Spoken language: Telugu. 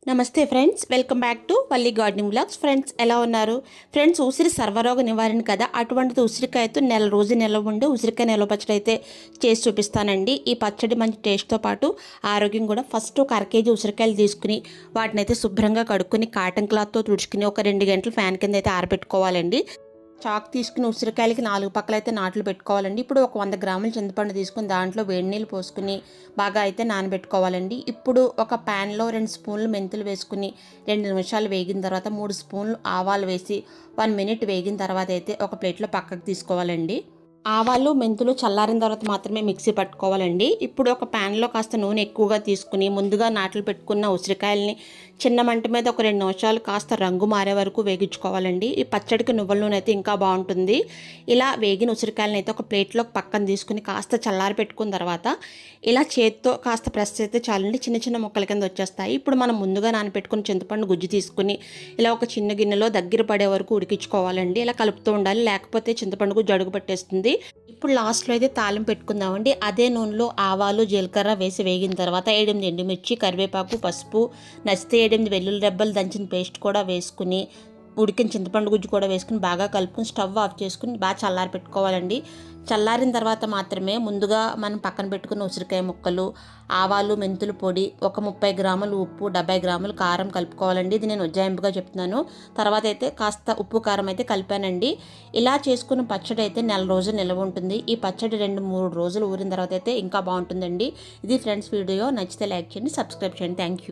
నమస్తే friends, welcome back to Valli gardening vlogs. Friends ఎలా ఉన్నారు ఫ్రెండ్స్? ఉసిరి సర్వరోగ నివారణ కదా, అటువంటిది ఉసిరికాయతో నెల రోజు నిల్వ ఉండే ఉసిరికాయ నిల్వ పచ్చడి అయితే చేసి చూపిస్తానండి. ఈ పచ్చడి మంచి టేస్ట్తో పాటు ఆరోగ్యం కూడా. ఫస్ట్ ఒక కేజీ ఉసిరికాయలు తీసుకుని వాటిని అయితే శుభ్రంగా కడుక్కొని కాటన్ క్లాత్తో తుడుచుకుని ఒక 2 గంటలు ఫ్యాన్ కింద అయితే ఆరబెట్టుకోవాలండి. చాక్ తీసుకుని ఉసిరికాయలకి 4 పక్కల అయితే నాట్లు పెట్టుకోవాలండి. ఇప్పుడు ఒక 100 గ్రాముల చింతపండు తీసుకుని దాంట్లో వేడి నీళ్ళు పోసుకుని బాగా అయితే నానబెట్టుకోవాలండి. ఇప్పుడు ఒక ప్యాన్లో 2 స్పూన్లు మెంతులు వేసుకుని 2 నిమిషాలు వేగిన తర్వాత 3 స్పూన్లు ఆవాలు వేసి 1 మినిట్ వేగిన తర్వాత అయితే ఒక ప్లేట్లో పక్కకు తీసుకోవాలండి. ఆవాలు మెంతులు చల్లారిన తర్వాత మాత్రమే మిక్సీ పట్టుకోవాలండి. ఇప్పుడు ఒక ప్యాన్లో కాస్త నూనె ఎక్కువగా తీసుకుని ముందుగా నాట్లు పెట్టుకున్న ఉసిరికాయలని చిన్న మంట మీద ఒక 2 నిమిషాలు కాస్త రంగు మారే వరకు వేగించుకోవాలండి. ఈ పచ్చడికి నువ్వుల నూనె అయితే ఇంకా బాగుంటుంది. ఇలా వేగిన ఉసిరికాయలను అయితే ఒక ప్లేట్లో పక్కన తీసుకుని కాస్త చల్లారి పెట్టుకున్న తర్వాత ఇలా చేత్తో కాస్త ప్రెస్ చేస్తే చాలండి, చిన్న చిన్న ముక్కల కింద వచ్చేస్తాయి. ఇప్పుడు మనం ముందుగా నానబెట్టుకుని చింతపండు గుజ్జు తీసుకుని ఇలా ఒక చిన్న గిన్నెలో దగ్గర పడే వరకు ఉడికించుకోవాలండి. ఇలా కలుపుతూ ఉండాలి, లేకపోతే చింతపండు గుజ్జు అడుగు పట్టేస్తుంది. ఇప్పుడు లాస్ట్లో అయితే తాలింపు పెట్టుకుందామండి. అదే నూనెలో ఆవాలు జీలకర్ర వేసి వేగిన తర్వాత 8 ఎండుమిర్చి, కరివేపాకు, పసుపు, నచ్చితే 8 వెల్లుల్లి రెబ్బలు దంచిన పేస్ట్ కూడా వేసుకుని ఉడికిన చింతపండు గుజ్జు కూడా వేసుకుని బాగా కలుపుకుని స్టవ్ ఆఫ్ చేసుకుని బాగా చల్లారి పెట్టుకోవాలండి. చల్లారిన తర్వాత మాత్రమే ముందుగా మనం పక్కన పెట్టుకున్న ఉసిరికాయ ముక్కలు, ఆవాలు, మెంతుల పొడి, ఒక 30 గ్రాములు ఉప్పు, 70 గ్రాములు కారం కలుపుకోవాలండి. ఇది నేను ఉజ్జాయింపుగా చెప్తున్నాను. తర్వాత అయితే కాస్త ఉప్పు కారం అయితే కలిపానండి. ఇలా చేసుకున్న పచ్చడి అయితే నెల రోజులు నిల్వ ఉంటుంది. ఈ పచ్చడి 2-3 రోజులు ఊరిన తర్వాత అయితే ఇంకా బాగుంటుందండి. ఇది ఫ్రెండ్స్ వీడియో. నచ్చితే లైక్ చేయండి, సబ్స్క్రైబ్ చేయండి. Thank you.